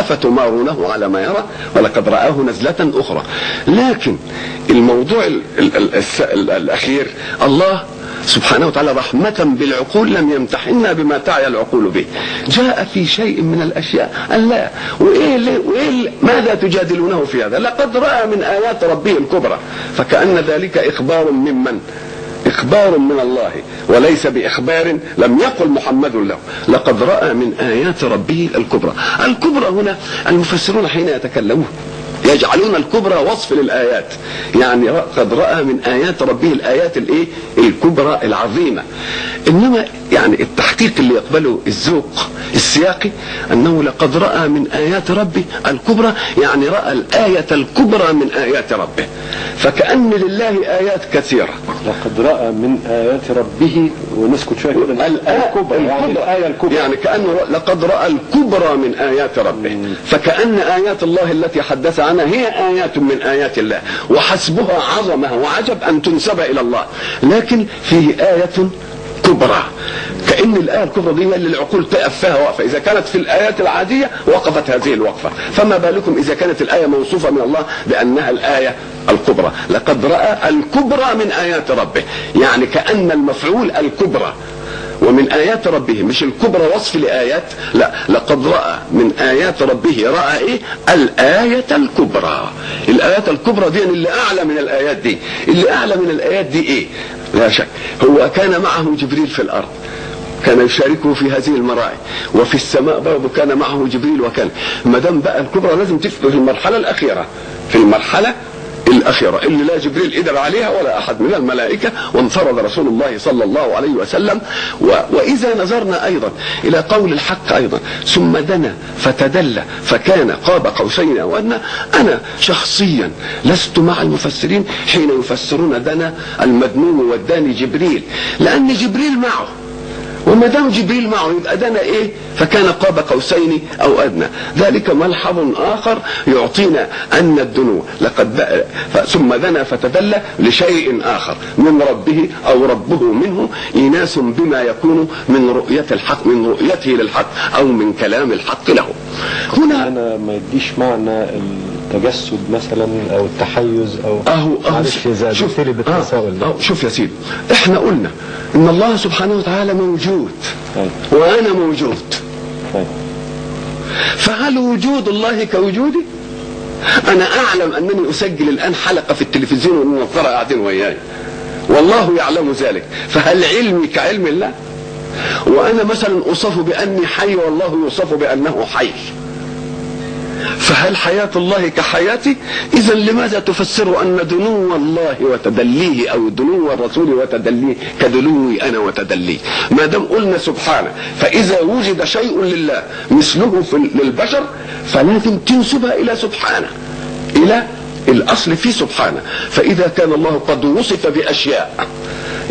أفتمارونه على ما يرى ولقد رآه نزلة أخرى. لكن الموضوع الأخير، الله سبحانه وتعالى رحمة بالعقول لم يمتحننا بما تعي العقول به. جاء في شيء من الأشياء أن لا، ماذا تجادلونه في هذا؟ لقد رأى من آيات ربه الكبرى، فكأن ذلك إخبار ممن؟ إخبار من الله وليس بإخبار لم يقل محمد له. لقد رأى من آيات ربه الكبرى. الكبرى هنا المفسرون حين يتكلمون يجعلون الكبرى وصف للآيات، يعني قد رأى من آيات ربه الآيات الكبرى العظيمة. إنما يعني التحقيق اللي يقبله الذوق السياقي أنه لقد رأى من آيات ربه الكبرى، يعني رأى الآية الكبرى من آيات ربه، فكأن لله آيات كثيرة. لقد رأى من آيات ربه، ونسكت شوية كده، الكبرى يعني الآية الكبرى، يعني كأنه لقد رأى الكبرى من آيات ربه، فكأن آيات الله التي حدث عنها هي آيات من آيات الله، وحسبها عظمة وعجب أن تنسب إلى الله، لكن فيه آية كبرى. كأن الآية الكبرى دي اللي العقول تقف فيها وقفة. إذا كانت في الآيات العادية وقفت هذه الوقفة، فما بالكم إذا كانت الآية موصوفة من الله بأنها الآية الكبرى. لقد رأى الكبرى من آيات ربه، يعني كأن المفعول الكبرى. ومن آيات ربه مش الكبرى وصف لآيات، لا، لقد رأى من آيات ربه، رأى إيه؟ الآية الكبرى. الآيات الكبرى دي اللي أعلى من الآيات دي. اللي أعلى من الآيات دي إيه؟ لا شك هو كان معه جبريل في الأرض، كان يشاركه في هذه المراعي، وفي السماء برضه كان معه جبريل. وكان ما دام بقى الكبرى لازم تفكر في المرحلة الأخيرة، في المرحلة الأخيرة اللي لا جبريل قدر عليها ولا أحد من الملائكة، وانفرد رسول الله صلى الله عليه وسلم. وإذا نظرنا أيضا إلى قول الحق أيضا ثم دنا فتدلى فكان قاب قوسين أو أدنى، أنا شخصيا لست مع المفسرين حين يفسرون دنا المدنون والداني جبريل، لأن جبريل معه، وما دام جبريل معه يبقى دنا ايه؟ فكان قاب قوسين او ادنى. ذلك ملحظ اخر يعطينا ان الدنو لقد ثم دنا فتدلى لشيء اخر من ربه او ربه منه إناس بما يكون من رؤية الحق، من رؤيته للحق او من كلام الحق له. هنا أنا ما يديش معنى التجسد مثلا او التحيز او معلش اذا قلت لي بالتساؤل ده. شوف يا سيدي، احنا قلنا ان الله سبحانه وتعالى موجود وانا موجود، فهل وجود الله كوجودي؟ انا اعلم انني اسجل الان حلقة في التلفزيون والمنظرة قاعدين وياي، والله يعلم ذلك، فهل علمي كعلم الله؟ وانا مثلا اوصف باني حي والله يوصف بانه حي، فهل حياة الله كحياتي؟ إذا لماذا تفسر أن دنو الله وتدليه أو دنو الرسول وتدليه كدنوي أنا وتدليه؟ ما دام قلنا سبحانه، فإذا وجد شيء لله مثله للبشر فلازم تنسبها إلى سبحانه، إلى الأصل في سبحانه. فإذا كان الله قد وصف بأشياء،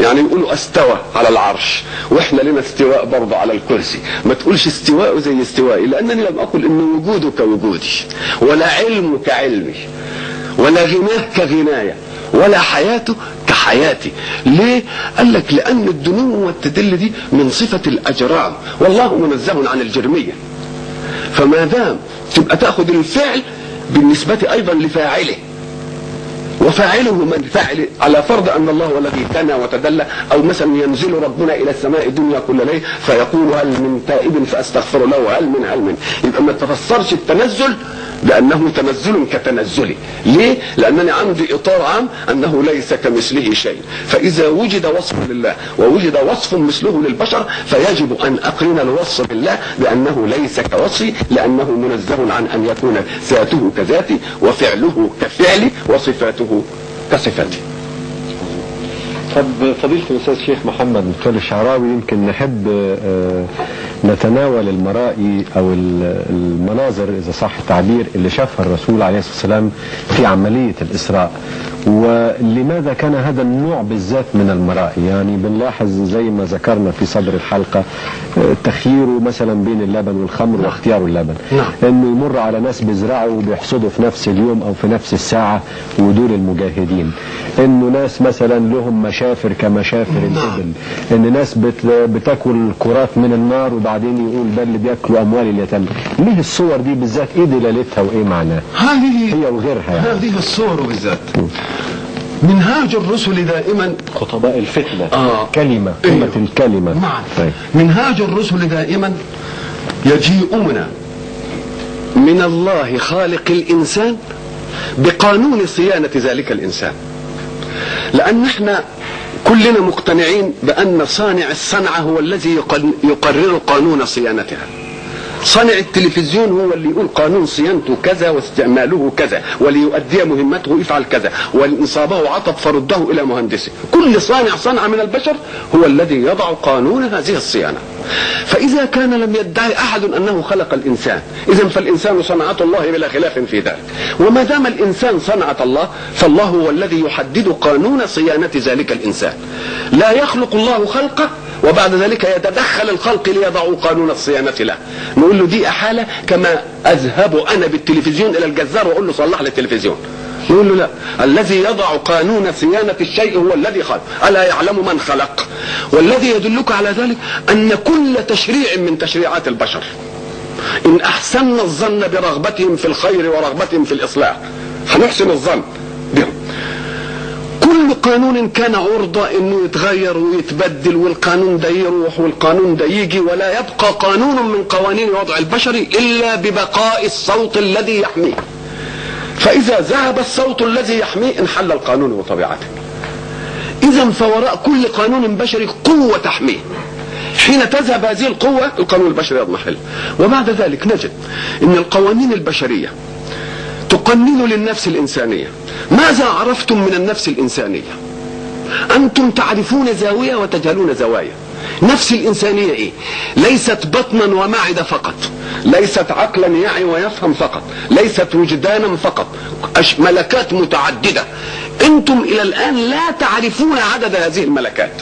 يعني يقولوا استوى على العرش، واحنا لنا استواء برضه على الكرسي، ما تقولش استواء زي استوائي، لانني لم اقل ان وجوده كوجودي، ولا علمه كعلمي، ولا غناه كغناية، ولا حياته كحياتي. ليه؟ قال لك لان الدنو والتدل دي من صفة الاجرام، والله منزه عن الجرمية، فما دام تبقى تاخذ الفعل بالنسبة ايضا لفاعله، وفاعله من فاعل، على فرض ان الله هو الذي تنى وتدلى، او مثلا ينزل ربنا الى السماء الدنيا كل ليله فيقول هل من تائب فاستغفر له هل من، يبقى ما تفسرش التنزل بانه تنزل كتنزلي. ليه؟ لانني عندي اطار عام انه ليس كمثله شيء، فاذا وجد وصف لله ووجد وصف مثله للبشر فيجب ان اقرن الوصف بالله بانه ليس كوصفي، لانه منزه عن ان يكون ذاته كذاتي وفعله كفعلي وصفاته كصفاتي. طب فضيلة الأستاذ الشيخ محمد متولي الشعراوي، يمكن نحب نتناول المرائي أو المناظر إذا صح التعبير اللي شافها الرسول عليه الصلاة والسلام في عملية الإسراء، ولماذا كان هذا النوع بالذات من المرائي؟ يعني بنلاحظ زي ما ذكرنا في صدر الحلقة تخييره مثلا بين اللبن والخمر واختيار اللبن، انه يمر على ناس بيزرعوا وبيحصدوا في نفس اليوم او في نفس الساعة ودول المجاهدين، انه ناس مثلا لهم مشافر كمشافر الابل، ان ناس بتاكل كرات من النار وبعد وبعدين يقول بل اللي بياكلوا اموال اليتامى. ليه الصور دي بالذات؟ ايه دلالتها وايه معناها؟ هذه هي وغيرها يعني. هذه الصور بالذات منهاج الرسل دائما خطباء الفتنة. كلمة قمة الكلمة. نعم. طيب. منهاج الرسل دائما يجيئون من الله خالق الإنسان بقانون صيانة ذلك الإنسان، لأن احنا كلنا مقتنعين بأن صانع الصنعة هو الذي يقرر قانون صيانتها. صانع التلفزيون هو اللي يقول قانون صيانته كذا واستعماله كذا، وليؤدي مهمته يفعل كذا، وإن أصابه عطب فرده إلى مهندسه. كل صانع صنعة من البشر هو الذي يضع قانون هذه الصيانة. فإذا كان لم يدعي أحد أنه خلق الإنسان، إذن فالإنسان صنعة الله بلا خلاف في ذلك. وما دام الإنسان صنعة الله، فالله هو الذي يحدد قانون صيانة ذلك الإنسان. لا يخلق الله خلقه وبعد ذلك يتدخل الخلق ليضعوا قانون الصيانة له. نقول له دي أحالة كما أذهب أنا بالتلفزيون إلى الجزار وأقول له صلح لي التلفزيون. نقول له لا، الذي يضع قانون صيانة الشيء هو الذي خلق. ألا يعلم من خلق؟ والذي يدلك على ذلك أن كل تشريع من تشريعات البشر إن أحسننا الظن برغبتهم في الخير ورغبتهم في الإصلاح هنحسن الظن بهم. كل قانون كان عرضة انه يتغير ويتبدل، والقانون ده يروح والقانون ده يجي، ولا يبقى قانون من قوانين وضع البشري الا ببقاء الصوت الذي يحميه. فاذا ذهب الصوت الذي يحميه انحل القانون بطبيعته. اذا فوراء كل قانون بشري قوة تحميه. حين تذهب هذه القوة القانون البشري يضمحل. وبعد ذلك نجد ان القوانين البشرية تقنن للنفس الإنسانية. ماذا عرفتم من النفس الإنسانية؟ أنتم تعرفون زاوية وتجهلون زوايا. نفس الإنسانية إيه؟ ليست بطنا ومعدة فقط، ليست عقلا يعي ويفهم فقط، ليست وجدانا فقط، ملكات متعددة. أنتم إلى الآن لا تعرفون عدد هذه الملكات،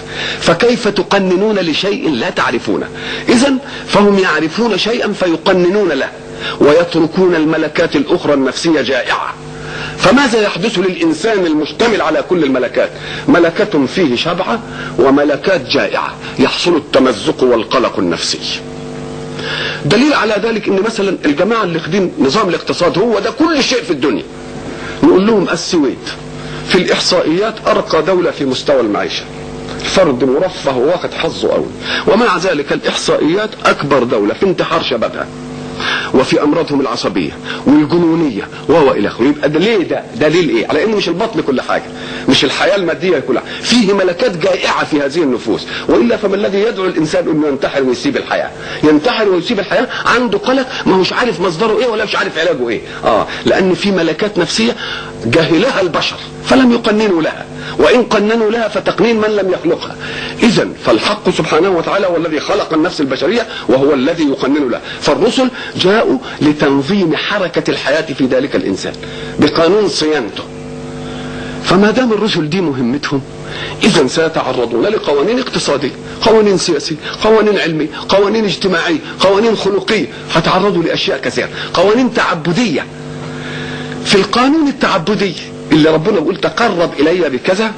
فكيف تقننون لشيء لا تعرفونه؟ إذن فهم يعرفون شيئا فيقننون له ويتركون الملكات الأخرى النفسية جائعة. فماذا يحدث للإنسان المشتمل على كل الملكات؟ ملكات فيه شبعة وملكات جائعة، يحصل التمزق والقلق النفسي. دليل على ذلك ان مثلا الجماعة اللي خدين نظام الاقتصاد هو ده كل شيء في الدنيا، نقول لهم السويد في الإحصائيات أرقى دولة في مستوى المعيشة، فرد مرفه واخد حظه قوي، ومع ذلك الإحصائيات أكبر دولة في انتحار شبابها وفي امراضهم العصبيه والجنونيه والى اخره. يبقى ده دليل ايه؟ على ان مش البطن كل حاجه، مش الحياه الماديه كلها، فيه ملكات جائعه في هذه النفوس. والا فما الذي يدعو الانسان انه ينتحر ويسيب الحياه؟ ينتحر ويسيب الحياه عنده قلق، ما هوش عارف مصدره ايه ولا مش عارف علاجه ايه. لان في ملكات نفسيه جهلها البشر فلم يقننوا لها، وان قننوا لها فتقنين من لم يخلقها. اذا فالحق سبحانه وتعالى هو الذي خلق النفس البشريه وهو الذي يقنن لها. فالرسل جاءوا لتنظيم حركة الحياة في ذلك الإنسان بقانون صيانته. فما دام الرسل دي مهمتهم، إذن سيتعرضون لقوانين اقتصادية، قوانين سياسية، قوانين علمية، قوانين اجتماعية، قوانين خلقية، هتعرضوا لأشياء كثيرة، قوانين تعبدية. في القانون التعبدي اللي ربنا بيقول تقرب إلي بكذا،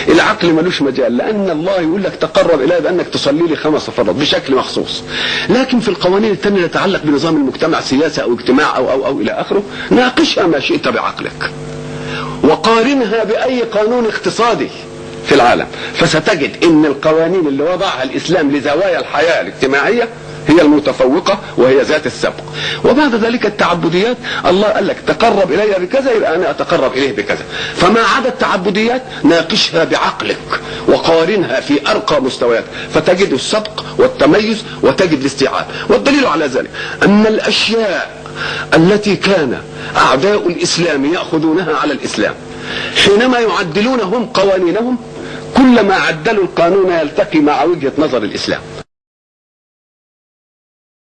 العقل ملوش مجال، لأن الله يقول لك تقرب إلي بأنك تصلي لي 5 فرض بشكل مخصوص. لكن في القوانين التانية اللي تتعلق بنظام المجتمع، سياسة أو اجتماع أو إلى آخره، ناقشها ما شئت بعقلك وقارنها بأي قانون اقتصادي في العالم، فستجد إن القوانين اللي وضعها الإسلام لزوايا الحياة الاجتماعية هي المتفوقة وهي ذات السبق. وبعد ذلك التعبديات الله قال لك تقرب إلي بكذا، يبقى أنا أتقرب إليه بكذا. فما عدا التعبديات ناقشها بعقلك وقارنها في أرقى مستويات، فتجد السبق والتميز وتجد الاستيعاب. والدليل على ذلك أن الأشياء التي كان أعداء الإسلام يأخذونها على الإسلام حينما يعدلون هم قوانينهم، كلما عدلوا القانون يلتقي مع وجهة نظر الإسلام.